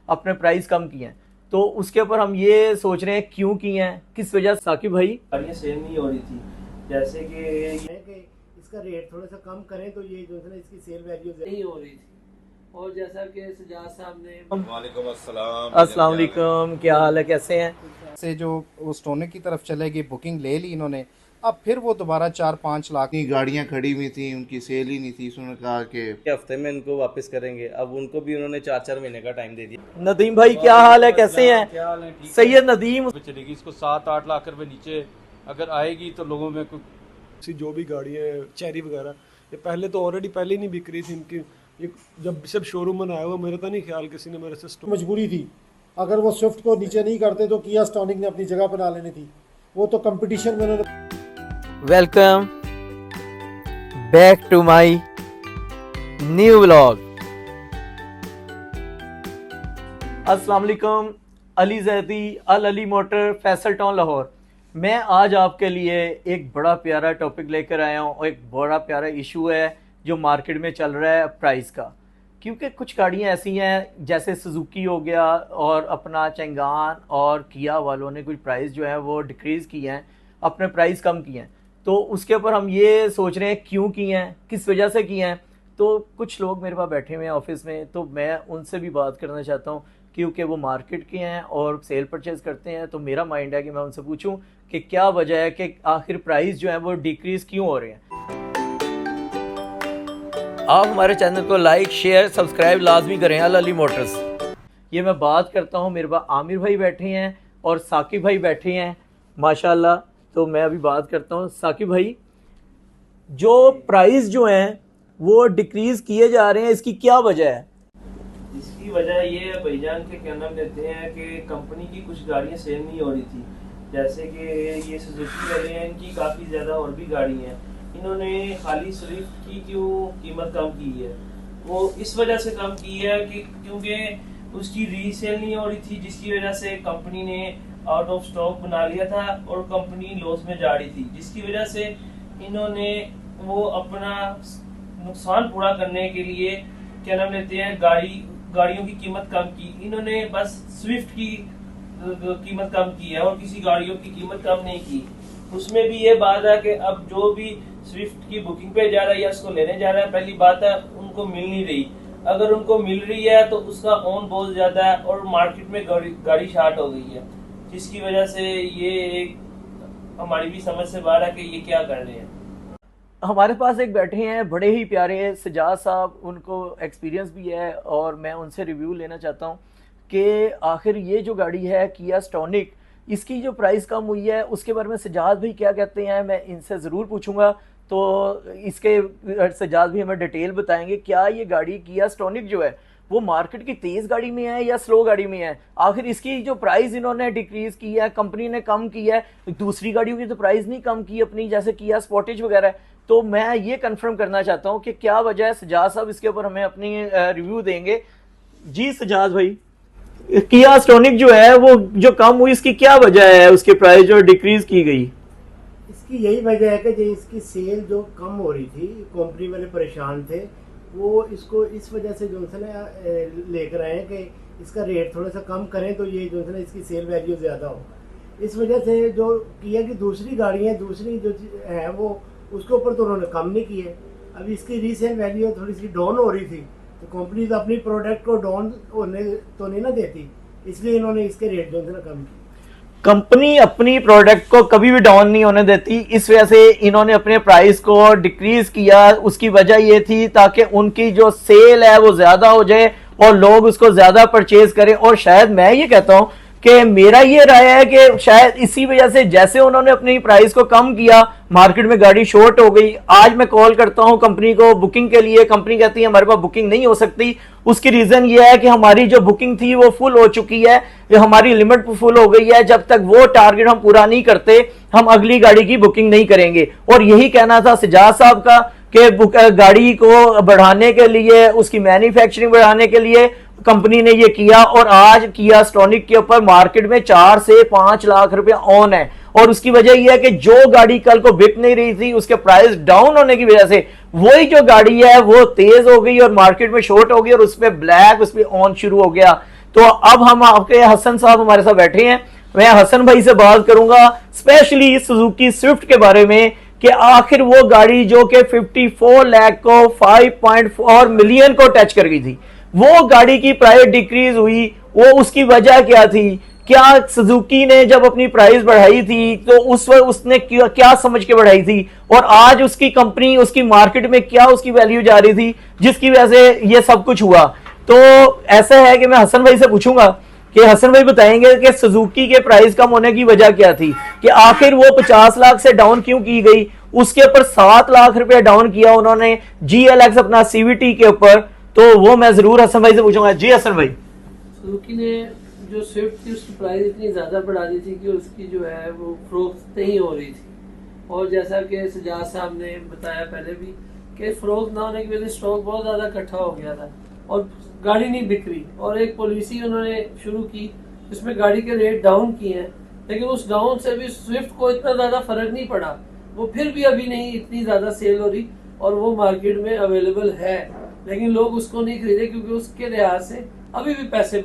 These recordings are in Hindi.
अपने प्राइस कम किए हैं। तो उसके ऊपर हम ये सोच रहे हैं क्यों किए हैं, किस वजह से। साकिब भाई, गाड़ियाँ सेल नहीं हो रही थी, जैसे कि इसका रेट थोड़ा सा कम करें तो ये जो है ना इसकी सेल वैल्यू नहीं हो रही थी। और जैसा कि सजाद साहब ने वालेकुम अस्सलाम। अस्सलाम वालेकुम, क्या हाल है, कैसे हैं? से जो वो स्टोनिक की तरफ चले गए, बुकिंग ले ली इन्होंने, अब फिर वो दोबारा 4-5 लाख इतनी गाड़ियाँ खड़ी हुई थी, उनकी सेल ही नहीं थी। उन्होंने कहा कि हफ्ते में इनको वापस करेंगे। अब उनको भी उन्होंने 4-4 महीने का टाइम दे दिया। नदीम भाई, क्या हाल है, कैसे हैं? क्या हाल है? ठीक है। सैयद नदीम, चलेगी इसको 7-8 लाख रुपए नीचे अगर आएगी तो लोगों में सी जो भी गाड़ियाँ चेरी वगैरह ये पहले तो ऑलरेडी पहले नहीं बिक रही थी इनकी। ये जब सब शोरूम बनाया हुआ, मेरा तो नहीं ख्याल किसी ने मेरे से मजबूरी थी। अगर वो स्विफ्ट को नीचे नहीं करते तो किया स्टॉनिक ने अपनी जगह बना लेनी थी। वो तो कंपटीशन में उन्होंने। Welcome back to my new vlog. अस्सलाम वालेकुम, अली जैदी, अल अली मोटर, फैसल टाउन लाहौर। मैं आज आपके लिए एक बड़ा प्यारा टॉपिक लेकर आया हूँ और एक बड़ा प्यारा इशू है जो मार्केट में चल रहा है प्राइस का। क्योंकि कुछ गाड़ियाँ ऐसी हैं जैसे सुजुकी हो गया और अपना चंगान और किया वालों ने कुछ प्राइस जो है वो डिक्रीज़ किए हैं, अपने प्राइस कम किए हैं। तो उसके ऊपर हम ये सोच रहे हैं क्यों किए हैं, किस वजह से किए हैं। तो कुछ लोग मेरे पास बैठे हुए हैं ऑफिस में, तो मैं उनसे भी बात करना चाहता हूँ क्योंकि वो मार्केट के हैं और सेल परचेज़ करते हैं। तो मेरा माइंड है कि मैं उनसे पूछूँ कि क्या वजह है कि आखिर प्राइस जो है वो डिक्रीज़ क्यों हो रहे हैं। आप हमारे चैनल को लाइक, शेयर, सब्सक्राइब लाजमी करें। अल अली मोटर्स। ये मैं बात करता हूँ, मेरे पास आमिर भाई बैठे हैं और साकिब भाई बैठे हैं माशाल्लाह। तो मैं अभी बात करता हूँ साकिब भाई, जो प्राइस जो हैं वो डिक्रीज़ किए जा रहे हैं, इसकी क्या वजह है? इसकी वजह ये है भाईजान के क्या नाम लेते हैं कि कंपनी की कुछ गाड़ियाँ सेल नहीं हो रही थी, जैसे कि ये सुजुकी वाले हैं, इनकी काफ़ी ज़्यादा और भी गाड़ी हैं। इन्होंने खाली स्विफ्ट की जो कीमत कम की है वो इस वजह से कम की है कि क्योंकि उसकी रीसेल नहीं हो रही थी, जिसकी वजह से कंपनी ने आउट ऑफ स्टॉक बना लिया था और कंपनी लॉस में जा रही थी, जिसकी वजह से इन्होंने वो अपना नुकसान पूरा करने के लिए क्या नाम लेते हैं गाड़ियों की कीमत कम की। इन्होंने बस स्विफ्ट की कीमत कम की है और किसी गाड़ियों की कीमत कम नहीं की। उसमें भी ये बात है कि अब जो भी स्विफ्ट की बुकिंग पे जा रहा है या उसको लेने जा रहा है, पहली बात है उनको मिल नहीं रही। अगर उनको मिल रही है तो उसका ऑन बहुत ज्यादा है और मार्केट में गाड़ी शार्ट हो गई है, जिसकी वजह से ये एक हमारी भी समझ से बाहर है कि ये क्या कर रहे हैं। हमारे पास एक बैठे हैं बड़े ही प्यारे सजाद साहब, उनको एक्सपीरियंस भी है और मैं उनसे रिव्यू लेना चाहता हूँ कि आखिर ये जो गाड़ी है किया स्टॉनिक, इसकी जो प्राइस कम हुई है उसके बारे में सजाद भाई क्या कहते हैं, मैं इनसे ज़रूर पूछूंगा। तो इसके सजाद भी हमें डिटेल बताएंगे क्या ये गाड़ी किया स्टॉनिक जो है वो मार्केट की तेज़ गाड़ी में है या स्लो गाड़ी में है। आखिर इसकी जो प्राइस इन्होंने डिक्रीज़ की है, कंपनी ने कम की है, दूसरी गाड़ियों की तो प्राइस नहीं कम की अपनी, जैसे किया स्पोर्टेज वगैरह। तो मैं ये कंफर्म करना चाहता हूँ कि क्या वजह है। सजाद साहब इसके ऊपर हमें अपनी रिव्यू देंगे। जी सजाद भाई, किया स्टॉनिक जो है वो जो कम हुई, इसकी क्या वजह है, उसकी प्राइस जो डिक्रीज की गई? इसकी यही वजह है कि जो इसकी सेल जो कम हो रही थी, कंपनी वाले परेशान थे, वो इसको इस वजह से जो है ना लेकर आए हैं कि इसका रेट थोड़ा सा कम करें तो ये जो है ना इसकी सेल वैल्यू ज़्यादा हो। इस वजह से जो किया कि दूसरी गाड़ियाँ दूसरी जो है वो उसके ऊपर तो उन्होंने कम नहीं किए। अब इसकी रीसेल वैल्यू थोड़ी सी डाउन हो रही थी, तो कंपनी तो अपनी प्रोडक्ट को डाउन होने तो नहीं ना देती, इसलिए इन्होंने इसके रेट जो है ना कम किए। कंपनी अपनी प्रोडक्ट को कभी भी डाउन नहीं होने देती, इस वजह से इन्होंने अपने प्राइस को डिक्रीज किया। उसकी वजह ये थी ताकि उनकी जो सेल है वो ज्यादा हो जाए और लोग उसको ज्यादा परचेज करें। और शायद मैं ये कहता हूँ कि मेरा ये राय है कि शायद इसी वजह से जैसे उन्होंने अपनी प्राइस को कम किया, मार्केट में गाड़ी शॉर्ट हो गई। आज मैं कॉल करता हूं कंपनी को बुकिंग के लिए, कंपनी कहती है हमारे पास बुकिंग नहीं हो सकती। उसकी रीजन ये है कि हमारी जो बुकिंग थी वो फुल हो चुकी है, हमारी लिमिट फुल हो गई है, जब तक वो टारगेट हम पूरा नहीं करते हम अगली गाड़ी की बुकिंग नहीं करेंगे। और यही कहना था सजाद साहब का कि गाड़ी को बढ़ाने के लिए, उसकी मैन्युफैक्चरिंग बढ़ाने के लिए कंपनी ने ये किया। और आज किया स्टॉनिक के ऊपर मार्केट में 4 से 5 लाख रुपए ऑन है। और उसकी वजह यह है कि जो गाड़ी कल को बिक नहीं रही थी, उसके प्राइस डाउन होने की वजह से वही जो गाड़ी है वो तेज हो गई और मार्केट में शॉर्ट हो गई और उसपे ब्लैक, उसपे ऑन शुरू हो गया। तो अब हम आपके हसन साहब हमारे साथ बैठे हैं, मैं हसन भाई से बात करूंगा स्पेशली सुजुकी स्विफ्ट के बारे में कि आखिर वो गाड़ी जो कि 54 लाख को 5.4 मिलियन को टच कर गई थी, वो गाड़ी की प्राइस डिक्रीज हुई, वो उसकी वजह क्या थी? क्या सुजुकी ने जब अपनी प्राइस बढ़ाई थी तो उस वक्त उसने क्या समझ के बढ़ाई थी, और आज उसकी कंपनी उसकी मार्केट में क्या उसकी वैल्यू जा रही थी जिसकी वजह से ये सब कुछ हुआ? तो ऐसा है कि मैं हसन भाई से पूछूंगा कि हसन भाई बताएंगे कि सुजुकी के प्राइस कम होने की वजह क्या थी, कि आखिर वो 50 लाख से डाउन क्यों की गई, उसके ऊपर 7 लाख रुपए डाउन किया उन्होंने GLX अपना CVT के ऊपर। तो वो मैं जरूर हसन भाई से पूछूंगा। जी हसन भाई, सुजुकी ने जो स्विफ्ट थी उसकी प्राइस इतनी ज़्यादा बढ़ा दी थी कि उसकी जो है वो फरोख्त नहीं हो रही थी, और जैसा कि सजाद साहब ने बताया पहले भी कि फरोख्त ना होने की वजह से स्टॉक बहुत ज़्यादा इकट्ठा हो गया था और गाड़ी नहीं बिक रही, और एक पॉलिसी उन्होंने शुरू की जिसमें गाड़ी के रेट डाउन किए हैं, लेकिन उस डाउन से भी स्विफ्ट को इतना ज़्यादा फर्क नहीं पड़ा, वो फिर भी अभी नहीं इतनी ज़्यादा सेल हो रही और वो मार्केट में अवेलेबल है, लेकिन लोग उसको नहीं खरीदे क्योंकि उसके लिहाज से अभी भी पैसे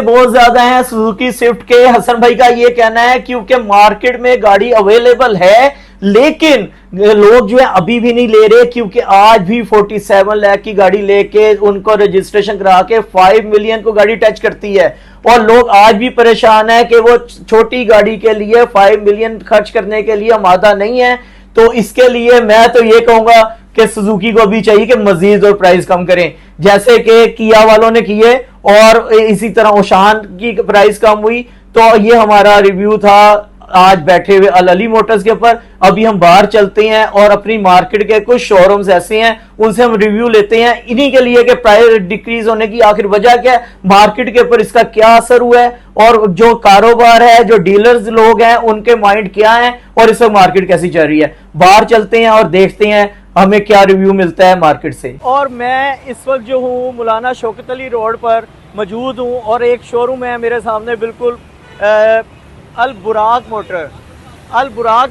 बहुत ज्यादा हैं सुजुकी स्विफ्ट के। हसन भाई का ये कहना है क्योंकि मार्केट में गाड़ी अवेलेबल है, लेकिन लोग जो है अभी भी नहीं ले रहे, क्योंकि आज भी 47 लाख की गाड़ी लेके उनको रजिस्ट्रेशन करा के 5 मिलियन को गाड़ी टच करती है, और लोग आज भी परेशान है कि वो छोटी गाड़ी के लिए 5 मिलियन खर्च करने के लिए आमादा नहीं है। तो इसके लिए मैं तो ये कहूंगा कि सुजुकी को भी चाहिए कि मजीद और प्राइस कम करें, जैसे कि किया वालों ने किए, और इसी तरह ओशान की प्राइस कम हुई। तो ये हमारा रिव्यू था आज बैठे हुए अल अली मोटर्स के ऊपर। अभी हम बाहर चलते हैं और अपनी मार्केट के कुछ शोरूम्स ऐसे हैं उनसे हम रिव्यू लेते हैं इन्हीं के लिए कि प्राइस डिक्रीज होने की आखिर वजह क्या है, मार्केट के ऊपर इसका क्या असर हुआ है, और जो कारोबार है, जो डीलर्स लोग हैं, उनके माइंड क्या है और इस वक्त मार्केट कैसी चल रही है। बाहर चलते हैं और देखते हैं हमें क्या रिव्यू मिलता है मार्केट से। और मैं इस वक्त जो हूँ मौलाना शौकत अली रोड पर मौजूद हूँ, और एक शोरूम है मेरे सामने बिल्कुल अल बुराक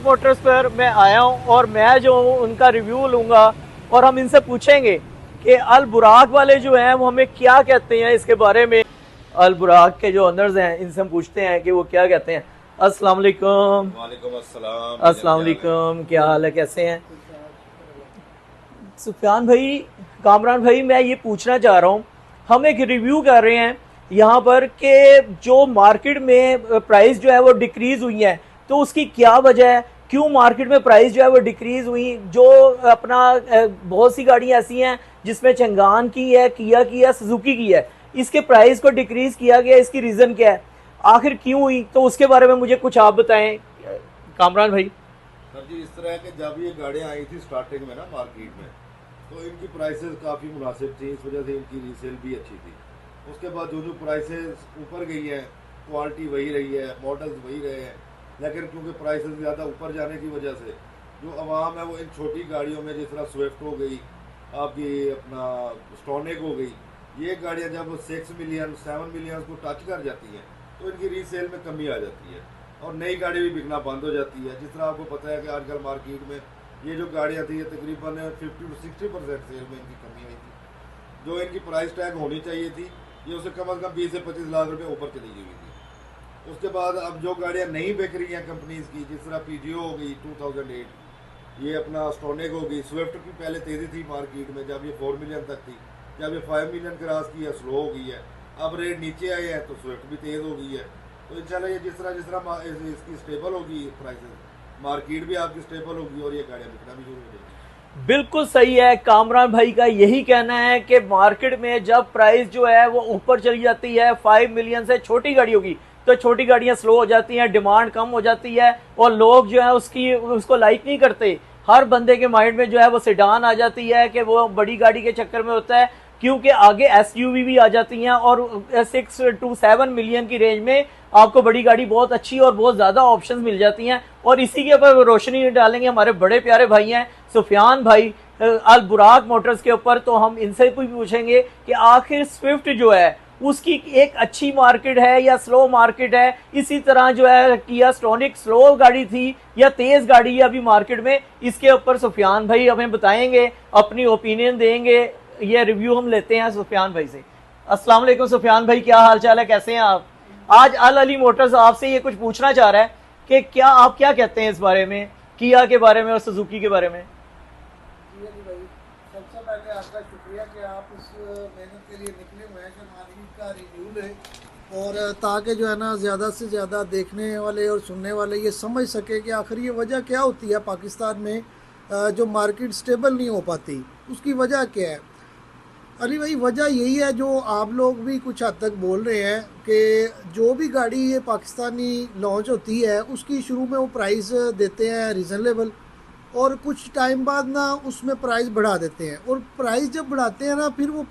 मोटर्स पर मैं आया हूँ, और मैं जो उनका रिव्यू लूँगा और हम इनसे पूछेंगे कि अल बुराक वाले जो हैं वो हमें क्या कहते हैं इसके बारे में। अल बुराक के जो ओनर्स हैं इनसे हम पूछते हैं कि वो क्या कहते हैं। अस्सलाम वालेकुम। अस्सलाम वालेकुम, क्या हाल है, कैसे हैं? सुफियान भाई, कामरान भाई, मैं ये पूछना चाह रहा हूँ, हम एक रिव्यू कर रहे हैं यहाँ पर कि जो मार्केट में प्राइस जो है वो डिक्रीज हुई है, तो उसकी क्या वजह है, क्यों मार्केट में प्राइस जो है वो डिक्रीज हुई? जो अपना बहुत सी गाड़ियाँ ऐसी हैं जिसमें चंगान की है, किया की है, सुजुकी की है, इसके प्राइस को डिक्रीज किया गया, इसकी रीज़न क्या है, आखिर क्यों हुई? तो उसके बारे में मुझे कुछ आप बताएं कामरान भाई। सर जी, इस तरह के जब ये गाड़ियाँ आई थी स्टार्टिंग में ना मार्केट में, तो इनकी प्राइसेस काफ़ी मुनासिब थी, इस वजह से इनकी रीसेल भी अच्छी थी। उसके बाद जो प्राइसेस ऊपर गई हैं, क्वालिटी वही रही है, मॉडल्स वही रहे हैं, लेकिन क्योंकि प्राइसेस ज़्यादा ऊपर जाने की वजह से जो आवाम है वो इन छोटी गाड़ियों में, जिस तरह स्विफ्ट हो गई, आपकी अपना स्टोनिक हो गई, ये गाड़ियाँ जब 6 मिलियन 7 मिलियन को टच कर जाती हैं तो इनकी रीसेल में कमी आ जाती है और नई गाड़ी भी बिकना बंद हो जाती है। जिस तरह आपको पता है कि आजकल मार्केट में ये जो गाड़ियाँ थी ये तकरीबन 50 से 60% सेल में इनकी कमी आई थी। जो इनकी प्राइस टैग होनी चाहिए थी ये उसे कम से कम 20 से 25 लाख रुपए ऊपर चली गई थी। उसके बाद अब जो गाड़ियाँ नहीं बिक रही हैं कंपनीज की, जिस तरह PGO हो गई 2008, ये अपना स्टोनिक हो गई, स्विफ्ट की पहले तेज़ी थी मार्केट में, जब ये 4 मिलियन तक थी, जब ये 5 मिलियन क्रॉस की है स्लो हो गई है, अब रेट नीचे आए हैं तो स्विफ्ट भी तेज़ हो गई है। तो इंशाल्लाह ये जिस तरह इसकी स्टेबल होगी प्राइसेस, मार्केट भी आपकी स्टेबल होगी और ये गाड़ियाँ बिकना भी शुरू हो जाएगी। बिल्कुल सही है, कामरान भाई का यही कहना है कि मार्केट में जब प्राइस जो है वो ऊपर चली जाती है 5 मिलियन से छोटी गाड़ियों की, तो छोटी गाड़ियां स्लो हो जाती हैं, डिमांड कम हो जाती है और लोग जो है उसको लाइक नहीं करते। हर बंदे के माइंड में जो है वो सेडान आ जाती है कि वो बड़ी गाड़ी के चक्कर में होता है, क्योंकि आगे SUV भी आ जाती हैं और 6 to 7 मिलियन की रेंज में आपको बड़ी गाड़ी बहुत अच्छी और बहुत ज़्यादा ऑप्शंस मिल जाती हैं। और इसी के ऊपर रोशनी डालेंगे हमारे बड़े प्यारे भाई हैं सुफियान भाई अल बुराक मोटर्स के ऊपर। तो हम इनसे भी पूछेंगे कि आखिर स्विफ्ट जो है उसकी एक अच्छी मार्केट है या स्लो मार्केट है। इसी तरह जो है किया स्टोनिक स्लो गाड़ी थी या तेज़ गाड़ी है अभी मार्केट में, इसके ऊपर सुफियान भाई हमें बताएंगे, अपनी ओपिनियन देंगे। ये रिव्यू हम लेते हैं सुफियान भाई से। अस्सलाम वालेकुम सुफियान भाई, क्या हाल चाल है, कैसे हैं आप? आज अल अली मोटर्स आपसे ये कुछ पूछना चाह रहा है कि क्या आप क्या कहते हैं इस बारे में, किया के बारे में और सुजुकी के बारे में? जी अली भाई, सबसे पहले आपका शुक्रिया कि आप इस मेहनत के लिए निकले हुए हैं कि मार्केट का रिव्यू लें और ताकि जो है ना ज़्यादा से ज़्यादा देखने वाले और सुनने वाले ये समझ सके कि आखिर ये वजह क्या होती है पाकिस्तान में जो मार्केट स्टेबल नहीं हो पाती, उसकी वजह क्या है। अली भाई, वजह यही है जो आप लोग भी कुछ हद तक बोल रहे हैं कि जो भी गाड़ी ये पाकिस्तानी लॉन्च होती है उसकी शुरू में वो प्राइस देते हैं रीज़नेबल और कुछ टाइम बाद ना उसमें प्राइस बढ़ा देते हैं और प्राइस जब बढ़ाते हैं ना फिर वो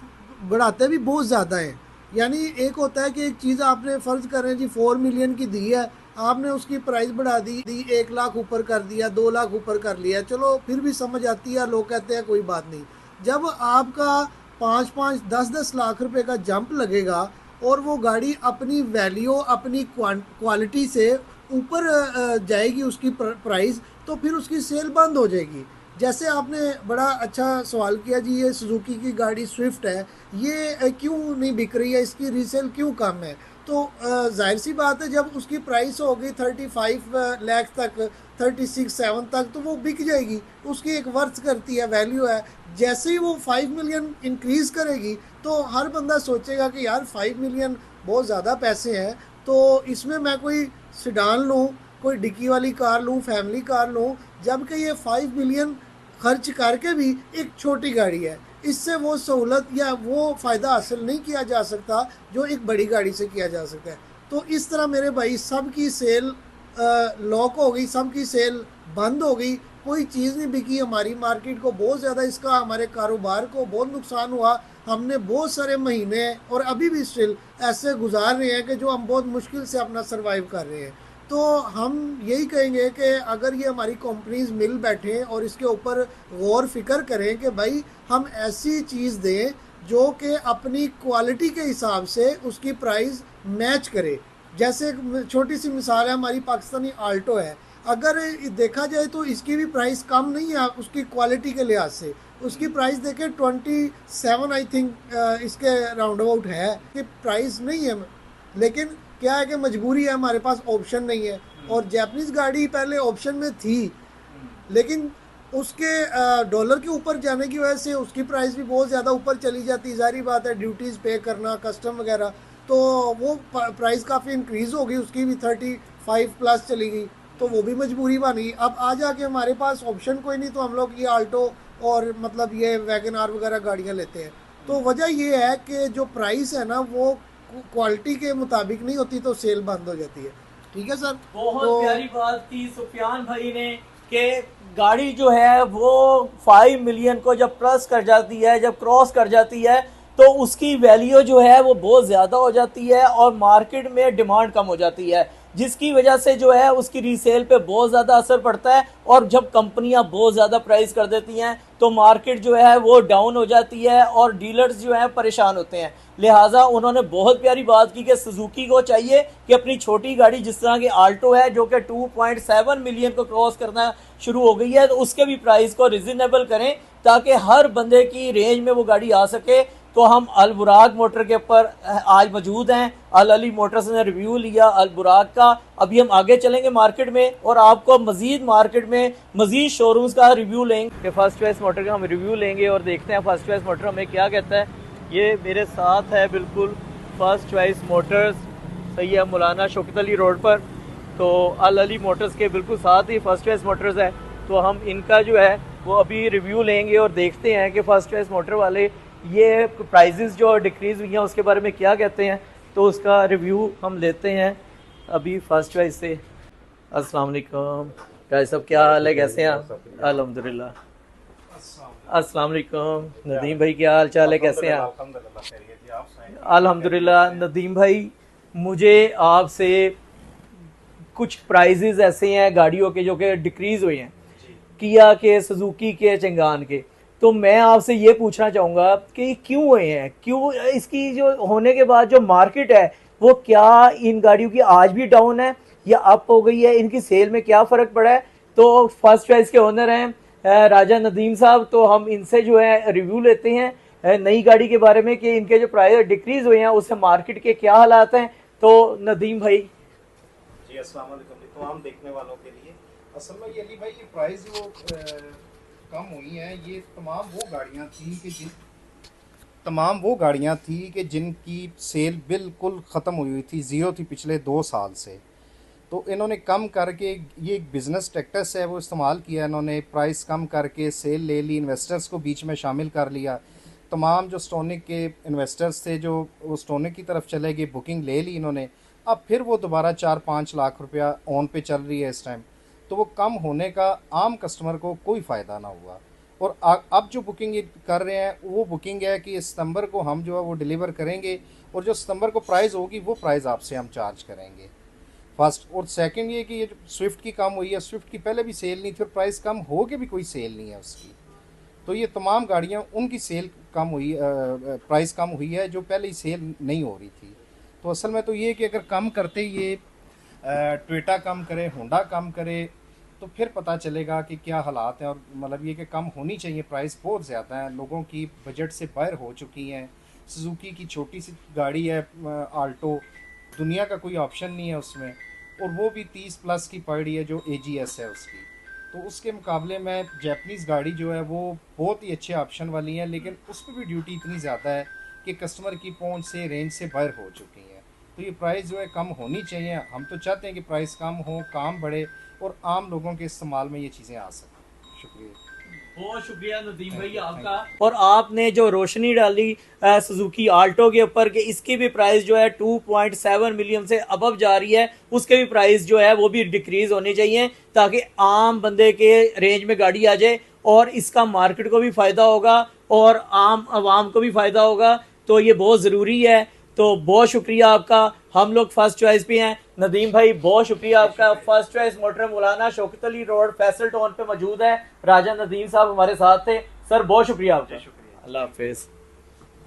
बढ़ाते भी बहुत ज़्यादा हैं। यानी एक होता है कि एक चीज़ आपने फ़र्ज़ करें जी 4 मिलियन की दी है, आपने उसकी प्राइस बढ़ा दी 1 लाख ऊपर कर दिया, 2 लाख ऊपर कर लिया, चलो फिर भी समझ आती है, लोग कहते हैं कोई बात नहीं। जब आपका 5-5, 10-10 लाख रुपए का जंप लगेगा और वो गाड़ी अपनी वैल्यू, अपनी क्वालिटी से ऊपर जाएगी उसकी प्राइस, तो फिर उसकी सेल बंद हो जाएगी। जैसे आपने बड़ा अच्छा सवाल किया जी, ये सुजुकी की गाड़ी स्विफ्ट है, ये क्यों नहीं बिक रही है, इसकी रीसेल क्यों कम है? तो जाहिर सी बात है जब उसकी प्राइस होगी 35 लाख तक, 36-7 तक, तो वो बिक जाएगी, उसकी एक वर्थ करती है, वैल्यू है। जैसे ही वो 5 मिलियन इंक्रीज़ करेगी तो हर बंदा सोचेगा कि यार 5 मिलियन बहुत ज़्यादा पैसे हैं, तो इसमें मैं कोई सिडान लूँ, कोई डिक्की वाली कार लूँ, फैमिली कार लूँ, जबकि ये 5 मिलियन खर्च करके भी एक छोटी गाड़ी है, इससे वो सहूलत या वो फ़ायदा हासिल नहीं किया जा सकता जो एक बड़ी गाड़ी से किया जा सकता है। तो इस तरह मेरे भाई सब की सेल लॉक हो गई, सब की सेल बंद हो गई, कोई चीज़ नहीं बिकी। हमारी मार्केट को बहुत ज़्यादा इसका, हमारे कारोबार को बहुत नुकसान हुआ। हमने बहुत सारे महीने और अभी भी स्टिल ऐसे गुजार रहे हैं कि जो हम बहुत मुश्किल से अपना सर्वाइव कर रहे हैं। तो हम यही कहेंगे कि अगर ये हमारी कंपनीज मिल बैठें और इसके ऊपर गौर फिक्र करें कि भाई हम ऐसी चीज़ दें जो कि अपनी क्वालिटी के हिसाब से उसकी प्राइस मैच करे। जैसे एक छोटी सी मिसाल है, हमारी पाकिस्तानी आल्टो है, अगर देखा जाए तो इसकी भी प्राइस कम नहीं है उसकी क्वालिटी के लिहाज से। उसकी प्राइस देखें 27 आई थिंक इसके राउंड अबाउट है कि प्राइस नहीं है, लेकिन क्या है कि मजबूरी है, हमारे पास ऑप्शन नहीं है। और जैपनीज़ गाड़ी पहले ऑप्शन में थी, लेकिन उसके डॉलर के ऊपर जाने की वजह से उसकी प्राइस भी बहुत ज़्यादा ऊपर चली जाती। जारी बात है, ड्यूटीज़ पे करना, कस्टम वगैरह, तो वो प्राइस काफ़ी इंक्रीज़ हो गई, उसकी भी 35 प्लस चली गई, तो वो भी मजबूरी बनी। अब आ जाके हमारे पास ऑप्शन कोई नहीं, तो हम लोग ये आल्टो और मतलब ये वैगन आर वगैरह गाड़ियाँ लेते हैं। तो वजह ये है कि जो प्राइस है ना वो क्वालिटी के मुताबिक नहीं होती, तो सेल बंद हो जाती है। ठीक है सर, बहुत प्यारी बात की सुफियान भाई ने कि गाड़ी जो है वो 5 मिलियन को जब प्लस कर जाती है, जब क्रॉस कर जाती है, तो उसकी वैल्यू जो है वो बहुत ज़्यादा हो जाती है और मार्केट में डिमांड कम हो जाती है, जिसकी वजह से जो है उसकी रीसेल पे बहुत ज़्यादा असर पड़ता है। और जब कंपनियां बहुत ज़्यादा प्राइस कर देती हैं तो मार्केट जो है वो डाउन हो जाती है और डीलर्स जो हैं परेशान होते हैं। लिहाजा उन्होंने बहुत प्यारी बात की कि सुजुकी को चाहिए कि अपनी छोटी गाड़ी जिस तरह की आल्टो है जो कि 2.7 मिलियन को क्रॉस करना शुरू हो गई है, तो उसके भी प्राइस को रिजनेबल करें ताकि हर बंदे की रेंज में वो गाड़ी आ सके। तो हम अल बुराक मोटर के ऊपर आज मौजूद हैं, अल अली मोटर्स ने रिव्यू लिया अल बुराक का। अभी हम आगे चलेंगे मार्केट में और आपको मजीद मार्केट में मजीद शोरूम्स का रिव्यू लेंगे। फर्स्ट चॉइस मोटर का हम रिव्यू लेंगे और देखते हैं फर्स्ट चॉइस मोटर हमें क्या कहता है। ये मेरे साथ है बिल्कुल फर्स्ट चॉइस मोटर्स, सही है, मौलाना शौकत अली रोड पर। तो अल अली मोटर्स के बिल्कुल साथ ही फर्स्ट चॉइस मोटर्स है, तो हम इनका जो है वो अभी रिव्यू लेंगे और देखते हैं कि फर्स्ट चॉइस मोटर वाले ये प्राइजेस जो डिक्रीज़ हुई हैं उसके बारे में क्या कहते हैं। तो उसका रिव्यू हम लेते हैं अभी फर्स्ट चॉइस से। अस्सलाम वालेकुम भाई साहब, क्या हाल है, कैसे हैं आप? अल्हम्दुलिल्लाह। अस्सलाम वालेकुम नदीम भाई, क्या हाल चाल है, कैसे हैं आप? अल्हम्दुलिल्लाह। नदीम भाई, मुझे आपसे कुछ प्राइजेस ऐसे हैं गाड़ियों के जो कि डिक्रीज़ हुए हैं, किया के, सुजुकी के, चंगान के, तो मैं आपसे ये पूछना चाहूँगा कि क्यों हुए हैं, क्यों इसकी जो होने के बाद जो मार्केट है वो क्या इन गाड़ियों की आज भी डाउन है या अप हो गई है, इनकी सेल में क्या फ़र्क पड़ा है? तो फर्स्ट चॉइस के ओनर हैं राजा नदीम साहब, तो हम इनसे जो है रिव्यू लेते हैं नई गाड़ी के बारे में कि इनके जो प्राइस डिक्रीज हुए हैं उससे मार्केट के क्या हालात हैं। तो नदीम भाई जी अस्सलाम वालेकुम। तमाम देखने वालों के लिए असल में ये अली भाई ये प्राइस जो कम हुई हैं ये तमाम वो गाड़ियाँ थी कि जिनकी सेल बिल्कुल ख़त्म हुई थी, ज़ीरो थी पिछले 2 साल से। तो इन्होंने कम करके ये एक बिज़नेस टैक्टिक्स है वो इस्तेमाल किया, इन्होंने प्राइस कम करके सेल ले ली, इन्वेस्टर्स को बीच में शामिल कर लिया। तमाम जो स्टोनिक के इन्वेस्टर्स थे जो वो स्टोनिक की तरफ चले गए, बुकिंग ले ली इन्होंने। अब फिर वो दोबारा 4-5 लाख रुपया ऑन पे चल रही है इस टाइम। तो वो कम होने का आम कस्टमर को कोई फ़ायदा ना हुआ। और अब जो बुकिंग कर रहे हैं वो बुकिंग है कि सितंबर को हम जो है वो डिलीवर करेंगे और जो सितंबर को प्राइस होगी वो प्राइस आपसे हम चार्ज करेंगे, फर्स्ट। और सेकंड ये कि ये स्विफ्ट की कम हुई है, स्विफ्ट की पहले भी सेल नहीं थी और प्राइस कम हो के भी कोई सेल नहीं है उसकी। तो ये तमाम गाड़ियाँ उनकी सेल कम हुई, प्राइस कम हुई है जो पहले ही सेल नहीं हो रही थी। तो असल में तो ये कि अगर कम करते ये टोयोटा कम करे, होंडा कम करे तो फिर पता चलेगा कि क्या हालात हैं। और मतलब ये कि कम होनी चाहिए, प्राइस बहुत ज़्यादा है, लोगों की बजट से बाहर हो चुकी हैं। सुजुकी की छोटी सी गाड़ी है आल्टो, दुनिया का कोई ऑप्शन नहीं है उसमें, और वो भी 30 प्लस की पड़ रही है जो AGS है उसकी। तो उसके मुकाबले में जैपनीज़ गाड़ी जो है वो बहुत ही अच्छे ऑप्शन वाली है, लेकिन उस पर भी ड्यूटी इतनी ज़्यादा है कि कस्टमर की पहुंच से, रेंज से बाहर हो चुकी हैं। तो ये प्राइस जो है कम होनी चाहिए। हम तो चाहते हैं कि प्राइस कम हो, काम बढ़े और आम लोगों के इस्तेमाल में ये चीज़ें आ सकें। शुक्रिया, बहुत शुक्रिया नदीम भाई आपका। और आपने जो रोशनी डाली सुजुकी आल्टो के ऊपर कि इसकी भी प्राइस जो है 2.7 मिलियन से अबव जा रही है, उसके भी प्राइस जो है वो भी डिक्रीज होनी चाहिए ताकि आम बंदे के रेंज में गाड़ी आ जाए और इसका मार्केट को भी फ़ायदा होगा और आम आवाम को भी फ़ायदा होगा। तो ये बहुत ज़रूरी है। तो बहुत शुक्रिया आपका। हम लोग फर्स्ट चॉइस पे हैं। नदीम भाई बहुत शुक्रिया आपका। फर्स्ट चॉइस मोटर मौलाना शौकत अली रोड फैसल टाउन पे मौजूद है। राजा नदीम साहब हमारे साथ थे। सर बहुत शुक्रिया आपका। शुक्रिया, अल्लाह हाफिज़।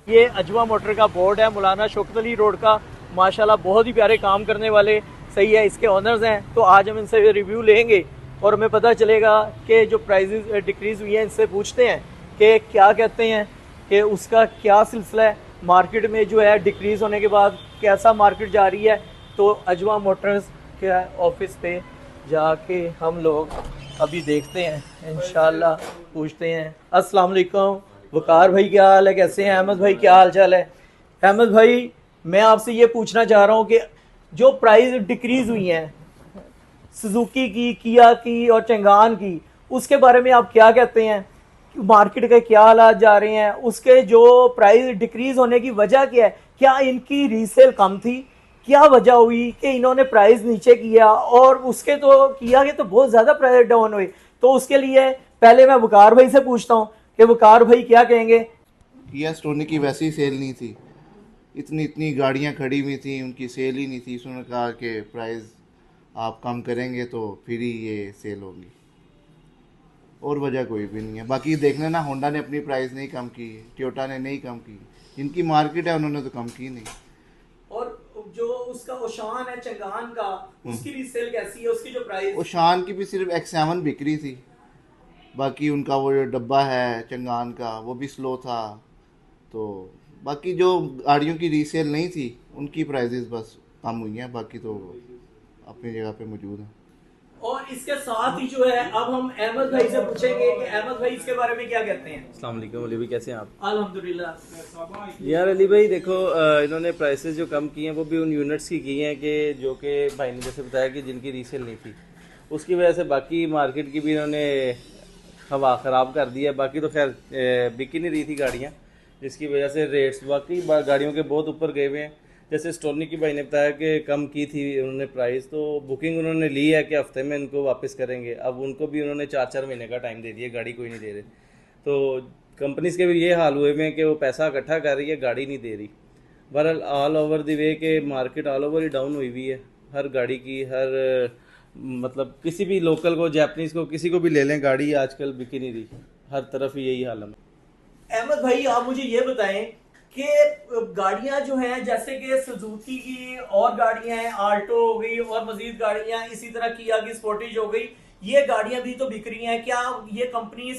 ये अजवा मोटर का बोर्ड है मौलाना शौकत अली रोड का, माशाल्लाह बहुत ही प्यारे काम करने वाले सही है, इसके ऑनर्स हैं। तो आज हम इनसे रिव्यू लेंगे और हमें पता चलेगा कि जो प्राइजेस डिक्रीज़ हुई हैं इनसे पूछते हैं कि क्या कहते हैं कि उसका क्या सिलसिला है, मार्केट में जो है डिक्रीज़ होने के बाद कैसा मार्केट जा रही है। तो अजवा मोटर्स के ऑफिस पे जाके हम लोग अभी देखते हैं, इंशाल्लाह पूछते हैं। अस्सलाम वालेकुम वकार भाई, क्या हाल है, कैसे हैं? अहमद भाई क्या हाल चाल है? अहमद भाई मैं आपसे ये पूछना चाह रहा हूँ कि जो प्राइस डिक्रीज़ हुई हैं सुजुकी की, किया की और चंगान की, उसके बारे में आप क्या कहते हैं? मार्केट के क्या हालात जा रहे हैं, उसके जो प्राइस डिक्रीज होने की वजह क्या है? क्या इनकी रीसेल कम थी? क्या वजह हुई कि इन्होंने प्राइस नीचे किया और उसके तो किया के तो बहुत ज़्यादा प्राइस डाउन हुई? तो उसके लिए पहले मैं वकार भाई से पूछता हूँ कि वकार भाई क्या कहेंगे? किया स्टोनी की वैसी ही सेल नहीं थी, इतनी गाड़ियाँ खड़ी हुई थी, उनकी सेल ही नहीं थी। उसने कहा कि प्राइस आप कम करेंगे तो फिर ही ये सेल होगी, और वजह कोई भी नहीं है। बाकी देखने ना, होंडा ने अपनी प्राइस नहीं कम की, टोयोटा ने नहीं कम की, इनकी मार्केट है उन्होंने तो कम की नहीं। और जो उसका ओशान है चंगान का, उसकी रीसेल कैसी है? उसकी जो प्राइस, ओशान की भी सिर्फ X7 बिक रही थी, बाकी उनका वो जो डब्बा है चंगान का वो भी स्लो था। तो बाकी जो गाड़ियों की रीसेल नहीं थी उनकी प्राइजेस बस कम हुई हैं, बाकी तो अपनी जगह पे मौजूद हैं। और इसके साथ ही जो है अब हम अहमद भाई से पूछेंगे कि अहमद भाई इसके बारे में क्या कहते हैं। अस्सलाम वालेकुम अली भाई, कैसे हैं आप? अल्हम्दुलिल्लाह। यार अली भाई देखो, इन्होंने प्राइसेस जो कम की हैं वो भी उन यूनिट्स की हैं कि जो कि भाई ने जैसे बताया कि जिनकी रीसेल नहीं थी, उसकी वजह से बाकी मार्केट की भी इन्होंने हवा ख़राब कर दी है। बाकी तो खैर बिक ही नहीं रही थी गाड़ियाँ, जिसकी वजह से रेट्स बाकी गाड़ियों के बहुत ऊपर गए हुए हैं। जैसे स्टोनी की भाई ने बताया कि कम की थी उन्होंने प्राइस, तो बुकिंग उन्होंने ली है कि हफ्ते में इनको वापस करेंगे। अब उनको भी उन्होंने 4-4 महीने का टाइम दे दिया, गाड़ी कोई नहीं दे रहे। तो कंपनीज के भी ये हाल हुए हैं कि वो पैसा इकट्ठा कर रही है, गाड़ी नहीं दे रही। बहरहाल ऑल ओवर द वे के मार्केट ऑल ओवर ही डाउन हुई हुई है, हर गाड़ी की, हर मतलब किसी भी लोकल को, जापानीज़ को, किसी को भी ले लें, गाड़ी आजकल बिक ही नहीं रही, हर तरफ ही यही हाल है। अहमद भाई आप मुझे ये बताएं कि गाड़ियां जो हैं जैसे कि सुजुकी की और गाड़ियां हैं, आल्टो हो गई और मजीद गाड़ियां, इसी तरह किया की स्पोर्टेज हो गई, ये गाड़ियां भी तो बिक रही हैं, क्या ये कंपनी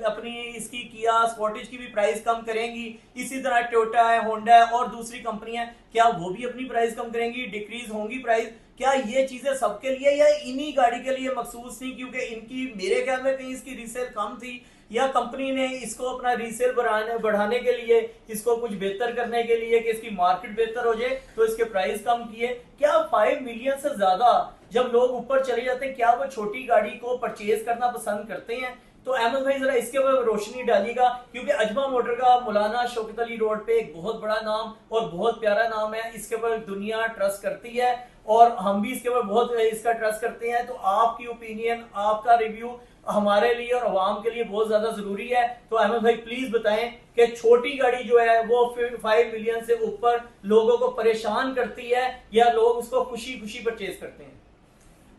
अपनी इसकी किया स्पोर्टेज की भी प्राइस कम करेंगी? इसी तरह टोयोटा है, होंडा है और दूसरी कंपनियां, क्या वो भी अपनी प्राइस कम करेंगी, डिक्रीज होंगी प्राइस? क्या ये चीजें सबके लिए या इन्हीं गाड़ी के लिए मखसूस थी? क्योंकि इनकी मेरे ख्याल में कहीं इसकी रीसेल कम थी, या कंपनी ने इसको अपना रीसेल बढ़ाने के लिए, इसको कुछ बेहतर करने के लिए कि इसकी मार्केट बेहतर हो जाए तो इसके प्राइस कम किए? क्या 5 मिलियन से ज्यादा जब लोग ऊपर चले जाते हैं, क्या वो छोटी गाड़ी को परचेज करना पसंद करते हैं? तो अहमद भाई जरा इसके ऊपर रोशनी डालिएगा, क्योंकि अजमा मोटर का मौलाना शौकत अली रोड पे एक बहुत बड़ा नाम और बहुत प्यारा नाम है, इसके ऊपर दुनिया ट्रस्ट करती है और हम भी इसके ऊपर बहुत इसका ट्रस्ट करते हैं। तो आपकी ओपिनियन, आपका रिव्यू हमारे लिए और आवाम के लिए बहुत ज्यादा जरूरी है। तो अहमद भाई प्लीज बताएं कि छोटी गाड़ी जो है वो 5 मिलियन से ऊपर लोगों को परेशान करती है या लोग उसको खुशी खुशी परचेज करते हैं?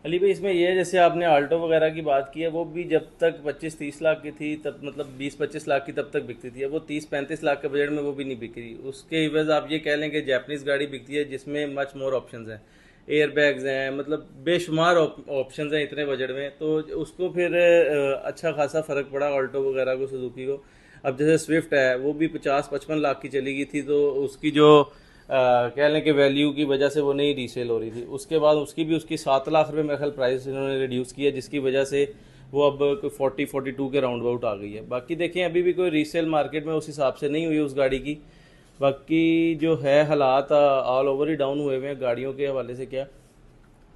अली भाई इसमें ये जैसे आपने आल्टो वगैरह की बात की है, वो भी जब तक 25-30 लाख की थी तब, मतलब 20-25 लाख की तब तक बिकती थी। अब वो 30-35 लाख के बजट में वो भी नहीं बिक रही। उसके एवज आप ये कह लें कि जापानीज़ गाड़ी बिकती है जिसमें मच मोर ऑप्शंस हैं, एयर बैग्स हैं, मतलब बेशुमार ऑप्शंस हैं इतने बजट में। तो उसको फिर अच्छा खासा फ़र्क पड़ा ऑल्टो वगैरह को, सुजुकी को। अब जैसे स्विफ्ट है वो भी 50-55 लाख की चली गई थी, तो उसकी जो कह लें कि वैल्यू की वजह से वो नहीं रीसेल हो रही थी। उसके बाद उसकी 7 लाख रुपए मेरे ख्याल प्राइस इन्होंने रिड्यूस किया, जिसकी वजह से वो अब कोई 40-42 के राउंड अबाउट आ गई है। बाकी देखें अभी भी कोई रीसेल मार्केट में उस हिसाब से नहीं हुई उस गाड़ी की। बाकी जो है हालात ऑल ओवर ही डाउन हुए हुए हैं गाड़ियों के हवाले से। क्या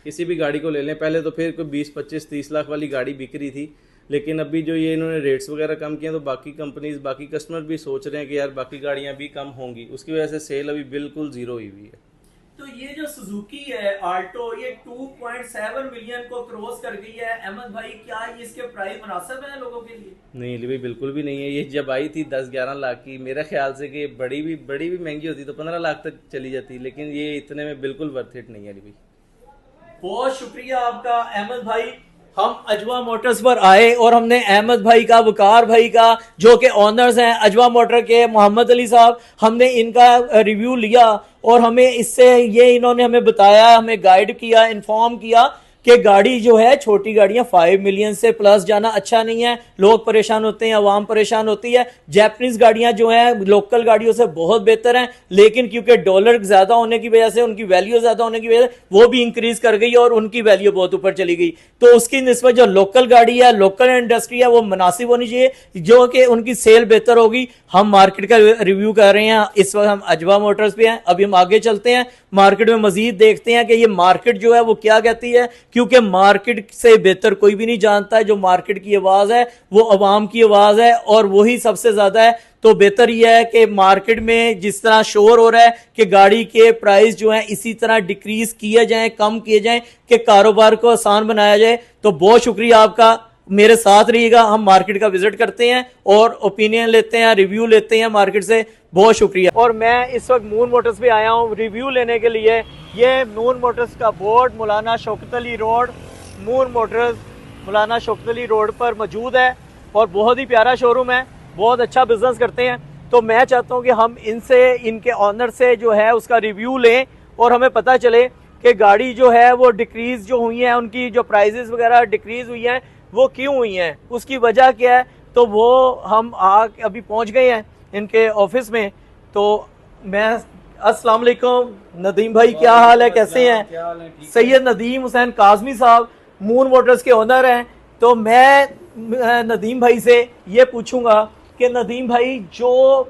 किसी भी गाड़ी को ले लें, पहले तो फिर कोई 20-25-30 लाख वाली गाड़ी बिक रही थी, लेकिन अभी जो ये इन्होंने रेट्स वगैरह कम किए तो बाकी कंपनीज, बाकी कस्टमर भी सोच रहे हैं कि यार बाकी गाड़ियां भी कम होंगी, उसकी वजह से सेल अभी बिल्कुल ज़ीरो हुई हुई है। तो ये जो सुजुकी है आल्टो, ये 2.7 मिलियन को क्रॉस कर गई है। अहमद भाई क्या इसके प्राइस मुनासिब है लोगों के लिए? नहीं भाई बिल्कुल भी नहीं है। ये जब आई थी 10-11 लाख की, मेरे ख्याल से कि बड़ी भी महंगी होती तो 15 लाख तक चली जाती, लेकिन ये इतने में बिल्कुल वर्थ इट नहीं है भाई। बहुत शुक्रिया आपका अहमद भाई। हम अजवा मोटर्स पर आए और हमने अहमद भाई का, वकार भाई का, जो कि ऑनर्स हैं अजवा मोटर के, मोहम्मद अली साहब, हमने इनका रिव्यू लिया और हमें इससे ये इन्होंने हमें बताया, हमें गाइड किया, इन्फॉर्म किया कि गाड़ी जो है छोटी गाड़ियां 5 मिलियन से प्लस जाना अच्छा नहीं है, लोग परेशान होते हैं, आवाम परेशान होती है। जापानीज गाड़ियां जो हैं लोकल गाड़ियों से बहुत बेहतर हैं, लेकिन क्योंकि डॉलर ज्यादा होने की वजह से, उनकी वैल्यू ज्यादा होने की वजह से वो भी इंक्रीज कर गई और उनकी वैल्यू बहुत ऊपर चली गई। तो उसकी निस्बत जो लोकल गाड़ी है, लोकल इंडस्ट्री है, वो मुनासिब होनी चाहिए, जो कि उनकी सेल बेहतर होगी। हम मार्केट का रिव्यू कर रहे हैं, इस वक्त हम अजवा मोटर्स पे हैं। अभी हम आगे चलते हैं, मार्केट में मजीद देखते हैं कि ये मार्केट जो है वो क्या कहती है, क्योंकि मार्केट से बेहतर कोई भी नहीं जानता है। जो मार्केट की आवाज है वो अवाम की आवाज है और वही सबसे ज्यादा है। तो बेहतर यह है कि मार्केट में जिस तरह शोर हो रहा है कि गाड़ी के प्राइस जो है इसी तरह डिक्रीज किए जाएं, कम किए जाएं, कि कारोबार को आसान बनाया जाए। तो बहुत शुक्रिया आपका, मेरे साथ रहिएगा। हम मार्केट का विजिट करते हैं और ओपिनियन लेते हैं, रिव्यू लेते हैं मार्केट से। बहुत शुक्रिया। और मैं इस वक्त मून मोटर्स पे आया हूँ रिव्यू लेने के लिए। ये मून मोटर्स का बोर्ड मौलाना Shaukat Ali road, moon Motors मौलाना शौकत अली रोड पर मौजूद है और बहुत ही प्यारा शोरूम है, बहुत अच्छा बिजनेस करते हैं। तो मैं चाहता हूँ कि हम इनसे, इनके ऑनर से जो है उसका रिव्यू लें और हमें पता चले कि गाड़ी जो है वो डिक्रीज जो हुई है, उनकी जो प्राइजेस वगैरह डिक्रीज हुई हैं वो क्यों हुई हैं, उसकी वजह क्या है। तो वो हम अभी पहुंच गए हैं इनके ऑफिस में। तो मैं, अस्सलाम वालेकुम नदीम भाई, क्या हाल है, कैसे हैं? सैयद नदीम हुसैन काजमी साहब मून मोटर्स के ओनर हैं। तो मैं नदीम भाई से ये पूछूंगा कि नदीम भाई जो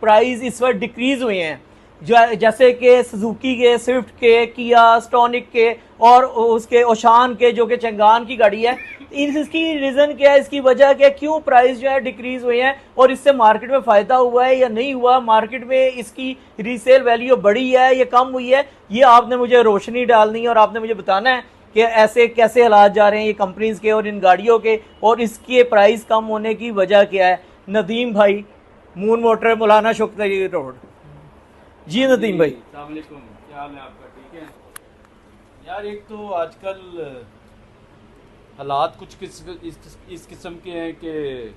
प्राइस इस वक्त डिक्रीज हुए हैं, जैसे कि सुजुकी के, स्विफ्ट के, किया स्टॉनिक के और उसके ओशान के, जो कि चंगान की गाड़ी है, इसकी रीज़न क्या है, इसकी वजह क्या है, क्यों प्राइस जो है डिक्रीज हुए हैं और इससे मार्केट में फ़ायदा हुआ है या नहीं हुआ, मार्केट में इसकी रीसेल वैल्यू बढ़ी है या कम हुई है, ये आपने मुझे रोशनी डालनी है और आपने मुझे बताना है कि ऐसे कैसे हालात जा रहे हैं ये कंपनीज के और इन गाड़ियों के, और इसके प्राइस कम होने की वजह क्या है। नदीम भाई, मून मोटर, मौलाना शौकत अली रोड। जी नदीम भाई, अस्सलाम वालेकुम, क्या हाल है आपका? ठीक है यार। एक तो आजकल हालात कुछ इस किस्म के हैं कि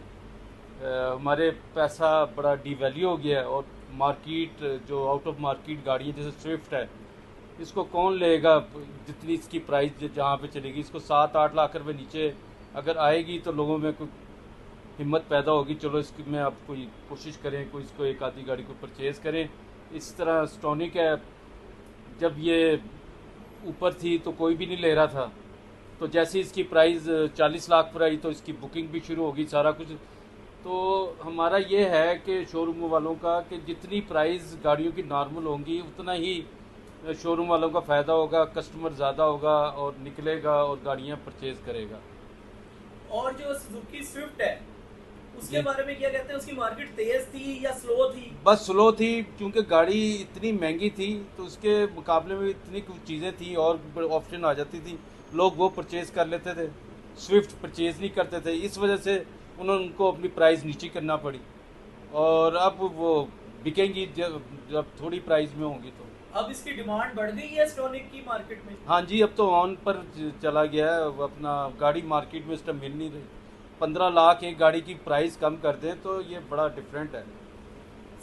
हमारे पैसा बड़ा डिवैल्यू हो गया है और मार्केट जो आउट ऑफ मार्केट गाड़ी है, जैसे स्विफ्ट है, इसको कौन लेगा जितनी इसकी प्राइस जहाँ पे चलेगी। इसको 7-8 लाख रुपए नीचे अगर आएगी तो लोगों में कोई हिम्मत पैदा होगी, चलो इसकी में आप कोई कोशिश करें, कोई इसको एक आधी गाड़ी को परचेज़ करें। इस तरह स्टोनिक है, जब ये ऊपर थी तो कोई भी नहीं ले रहा था, तो जैसे इसकी प्राइस 40 लाख पर आई तो इसकी बुकिंग भी शुरू होगी, सारा कुछ। तो हमारा ये है कि शोरूम वालों का कि जितनी प्राइस गाड़ियों की नॉर्मल होंगी उतना ही शोरूम वालों का फ़ायदा होगा, कस्टमर ज़्यादा होगा और निकलेगा और गाड़ियाँ परचेज़ करेगा। और जो सुजुकी स्विफ्ट है उसके बारे में क्या कहते हैं, उसकी मार्केट तेज थी या स्लो थी? बस स्लो थी, क्योंकि गाड़ी इतनी महंगी थी तो उसके मुकाबले में इतनी कुछ चीज़ें थी और ऑप्शन आ जाती थी, लोग वो परचेज़ कर लेते थे, स्विफ्ट परचेज़ नहीं करते थे। इस वजह से उनको अपनी प्राइस नीचे करना पड़ी और अब वो बिकेंगी जब थोड़ी प्राइस में होंगी। तो अब इसकी डिमांड बढ़ गई है स्टोनिक की मार्केट में? हाँ जी, अब तो ऑन पर चला गया है, अपना गाड़ी मार्केट में इस टाइम मिल नहीं रही। 15 लाख एक गाड़ी की प्राइस कम कर दें तो ये बड़ा डिफरेंट है।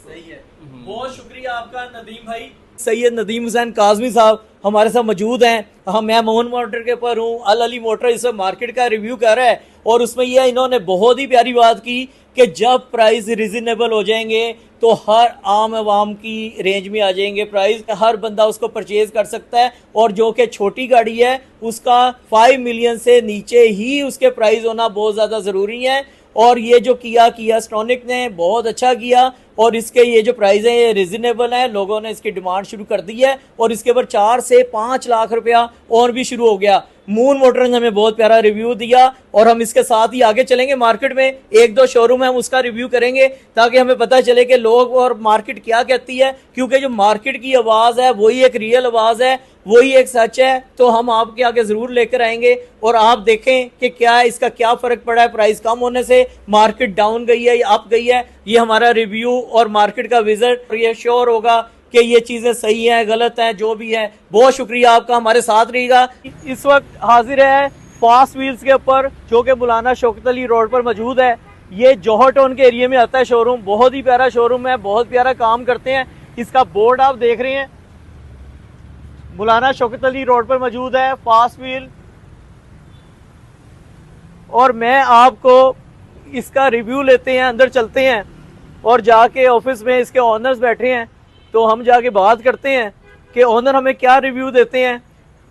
सही है, बहुत शुक्रिया आपका नदीम भाई। सैयद नदीम हुसैन काज़मी साहब हमारे साथ मौजूद हैं। मैं मोहन मोटर के पर हूँ, अल अली मोटर इस मार्केट का रिव्यू कर रहा है और उसमें यह इन्होंने बहुत ही प्यारी बात की कि जब प्राइस रिजनेबल हो जाएंगे तो हर आम आवाम की रेंज में आ जाएंगे प्राइस, हर बंदा उसको परचेज कर सकता है। और जो कि छोटी गाड़ी है उसका 5 मिलियन से नीचे ही उसके प्राइस होना बहुत ज़्यादा ज़रूरी है। और ये जो किया स्टोनिक ने बहुत अच्छा किया और इसके ये जो प्राइस है ये रिजनेबल है, लोगों ने इसकी डिमांड शुरू कर दी है और इसके ऊपर 4 से 5 लाख रुपया और भी शुरू हो गया। मून मोटर ने हमें बहुत प्यारा रिव्यू दिया और हम इसके साथ ही आगे चलेंगे, मार्केट में 1-2 शोरूम है हम उसका रिव्यू करेंगे ताकि हमें पता चले कि लोग और मार्केट क्या कहती है, क्योंकि जो मार्केट की आवाज़ है वही एक रियल आवाज़ है, वही एक सच है। तो हम आपके आगे ज़रूर लेकर आएंगे और आप देखें कि क्या इसका क्या फ़र्क पड़ा है, प्राइस कम होने से मार्केट डाउन गई है या अप गई है। ये हमारा रिव्यू और मार्केट का विजिट, ये श्योर होगा कि ये चीज़ें सही हैं गलत हैं जो भी है। बहुत शुक्रिया आपका, हमारे साथ रहिएगा। इस वक्त हाजिर है फास्ट व्हील्स के ऊपर जो कि मौलाना शौकत अली रोड पर मौजूद है। ये जौहर टाउन के एरिया में आता है शोरूम, बहुत ही प्यारा शोरूम है, बहुत प्यारा काम करते हैं। इसका बोर्ड आप देख रहे हैं, मौलाना शौकत अली रोड पर मौजूद है फास्ट व्हील। और मैं आपको इसका रिव्यू लेते हैं, अंदर चलते हैं और जाके ऑफिस में इसके ऑनर्स बैठे हैं तो हम जाके बात करते हैं कि ओनर हमें क्या रिव्यू देते हैं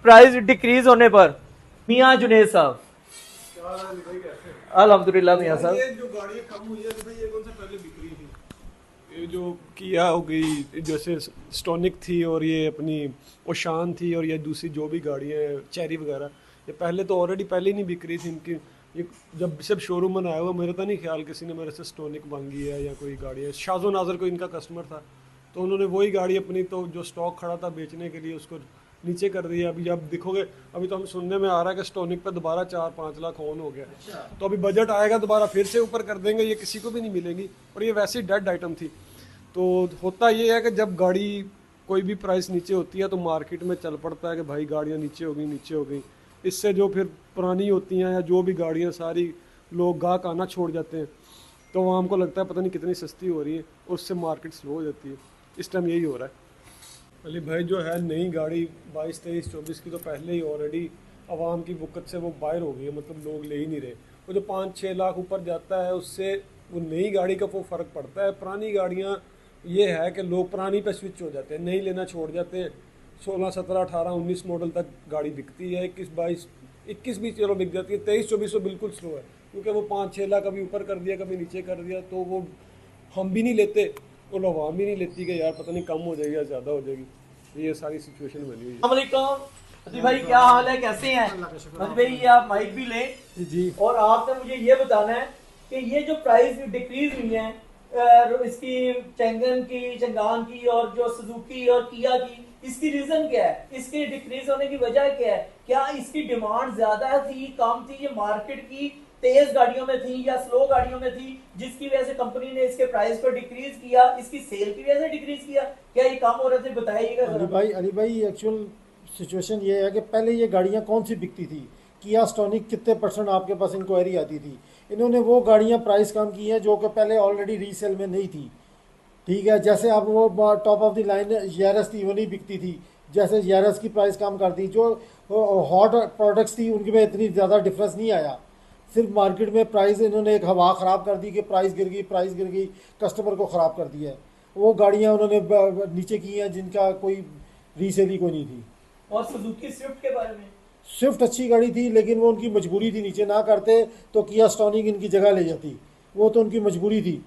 प्राइस डिक्रीज होने पर। मियां जुनेद साहब, अल्हम्दुलिल्लाह मियां साहब। ये जो गाड़ियाँ कम हुई है तो भाई ये कौन से पहले बिक रही थी, ये जो किया हो गई, जैसे स्टोनिक थी और ये अपनी ओशान थी और ये दूसरी जो भी गाड़ियाँ हैं चेरी वगैरह, ये पहले तो ऑलरेडी पहले ही नहीं बिक रही थी इनकी। ये जब सब शोरूम बनाया हुआ, मेरा तो नहीं ख्याल किसी ने मेरे से स्टोनिक मांगी है या कोई गाड़ी है। शाजो नाजर को इनका कस्टमर था तो उन्होंने वही गाड़ी अपनी तो जो स्टॉक खड़ा था बेचने के लिए उसको नीचे कर दिया। अभी आप देखोगे, अभी तो हम सुनने में आ रहा है कि स्टोनिक पे दोबारा 4-5 लाख ऑन हो गया। तो अभी बजट आएगा दोबारा फिर से ऊपर कर देंगे, ये किसी को भी नहीं मिलेगी और ये वैसे ही डेड आइटम थी। तो होता ये है कि जब गाड़ी कोई भी प्राइस नीचे होती है तो मार्केट में चल पड़ता है कि भाई गाड़ियाँ नीचे हो गई। इससे जो फिर पुरानी होती हैं या जो भी गाड़ियाँ सारी लोग गाहक आना छोड़ जाते हैं तो आवाम को लगता है पता नहीं कितनी सस्ती हो रही है और उससे मार्केट स्लो हो जाती है। इस टाइम यही हो रहा है। अली भाई जो है नई गाड़ी 22, 23, 24 की तो पहले ही ऑलरेडी आवाम की बुकत से वो बाहर हो गई है, मतलब लोग ले ही नहीं रहे। वो जो 5-6 लाख ऊपर जाता है उससे वो नई गाड़ी का वो फ़र्क पड़ता है। पुरानी गाड़ियाँ ये है कि लोग पुरानी पे स्विच हो जाते हैं, नहीं लेना छोड़ जाते हैं। 16, 17, 18, 19 मॉडल तक गाड़ी बिकती है, 21, 22, 21 भी चलो बिक जाती है, 23, 24 तो बिल्कुल स्लो है क्योंकि वो 5-6 लाख कभी ऊपर कर दिया कभी नीचे कर दिया, तो वो हम भी नहीं लेते और आवाम भी नहीं लेती कि यार पता नहीं कम हो जाएगी या ज़्यादा हो जाएगी। ये सारी सिचुएशन बनी हुई है। अस्सलाम वालेकुम भाई, क्या हाल है, कैसे हैं भाई? ये आप माइक भी लें जी। और आपने मुझे ये बताना है कि ये जो प्राइस डिक्रीज हुई है इसकी चंगान की और जो सुजुकी और किया की, इसकी रीजन क्या है? इसके डिक्रीज होने की वजह क्या है? क्या इसकी डिमांड ज्यादा थी, कम थी, ये मार्केट की तेज गाड़ियों में थी या स्लो गाड़ियों में थी जिसकी वजह से कंपनी ने इसके प्राइस पर डिक्रीज किया, इसकी सेल की वजह से डिक्रीज किया? क्या ये कम हो रहे थे, बताइएगा। अली भाई एक्चुअल सिचुएशन ये है कि पहले ये गाड़ियाँ कौन सी बिकती थी, किया स्टोनिक कितने % आपके पास इंक्वायरी आती थी। इन्होंने वो गाड़ियाँ प्राइस कम की हैं जो कि पहले ऑलरेडी रीसेल में नहीं थी, ठीक है। जैसे अब वो top of the line Yaris थी वो नहीं बिकती थी, जैसे यारस की प्राइस कम कर दी। जो हॉट प्रोडक्ट्स थी उनके में इतनी ज़्यादा डिफरेंस नहीं आया। सिर्फ मार्केट में प्राइस इन्होंने एक हवा ख़राब कर दी कि प्राइस गिर गई, कस्टमर को ख़राब कर दिया है। वो गाड़ियाँ उन्होंने नीचे की हैं जिनका कोई रीसेल ही कोई नहीं थी। और सुजुकी स्विफ्ट के बारे में? स्विफ्ट अच्छी गाड़ी थी, लेकिन वो उनकी मजबूरी थी, नीचे ना करते तो किया स्टॉनिक इनकी जगह ले जाती, वो तो उनकी मजबूरी थी।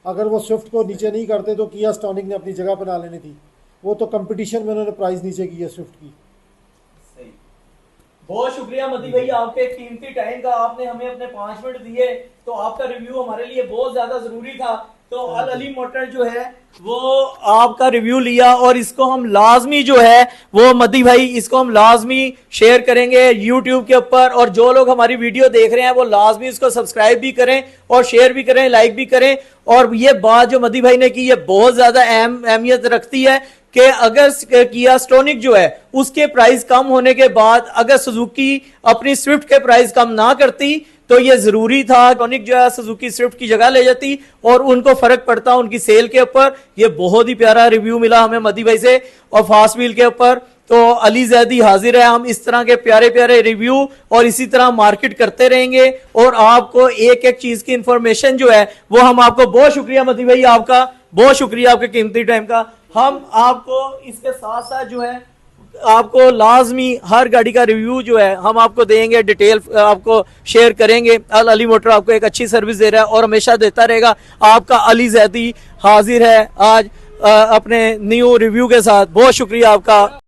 अगर वो स्विफ्ट को नीचे नहीं करते तो किया स्टॉनिक ने अपनी जगह बना लेनी थी। वो तो कंपटीशन में उन्होंने प्राइस नीचे की है स्विफ्ट की। बहुत शुक्रिया मदी भाई आपके कीमती टाइम का, आपने हमें अपने 5 मिनट दिए, तो आपका रिव्यू हमारे लिए बहुत ज्यादा जरूरी था। तो अल अली मोटर जो है वो आपका रिव्यू लिया, और इसको हम लाजमी जो है वो मदी भाई इसको हम लाजमी शेयर करेंगे YouTube के ऊपर, और जो लोग हमारी वीडियो देख रहे हैं वो लाजमी इसको सब्सक्राइब भी करें और शेयर भी करें, लाइक भी करें। और ये बात जो मदी भाई ने की ये बहुत ज्यादा अहमियत रखती है कि अगर किया स्टोनिक जो है उसके प्राइस कम होने के बाद अगर सुजुकी अपनी स्विफ्ट के प्राइस कम ना करती तो ये जरूरी था स्टोनिक जो है सुजुकी स्विफ्ट की जगह ले जाती और उनको फर्क पड़ता उनकी सेल के ऊपर। ये बहुत ही प्यारा रिव्यू मिला हमें मदी भाई से और फास्ट व्हील के ऊपर। तो अली जैदी हाजिर है, हम इस तरह के प्यारे प्यारे रिव्यू और इसी तरह मार्केट करते रहेंगे और आपको एक एक चीज की इंफॉर्मेशन जो है वो हम आपको। बहुत शुक्रिया मदी भाई आपका, बहुत शुक्रिया आपके कीमती टाइम का। हम आपको इसके साथ साथ जो है आपको लाजमी हर गाड़ी का रिव्यू जो है हम आपको देंगे, डिटेल आपको शेयर करेंगे। अल अली मोटर आपको एक अच्छी सर्विस दे रहा है और हमेशा देता रहेगा। आपका अली जैदी हाजिर है आज अपने न्यू रिव्यू के साथ। बहुत शुक्रिया आपका।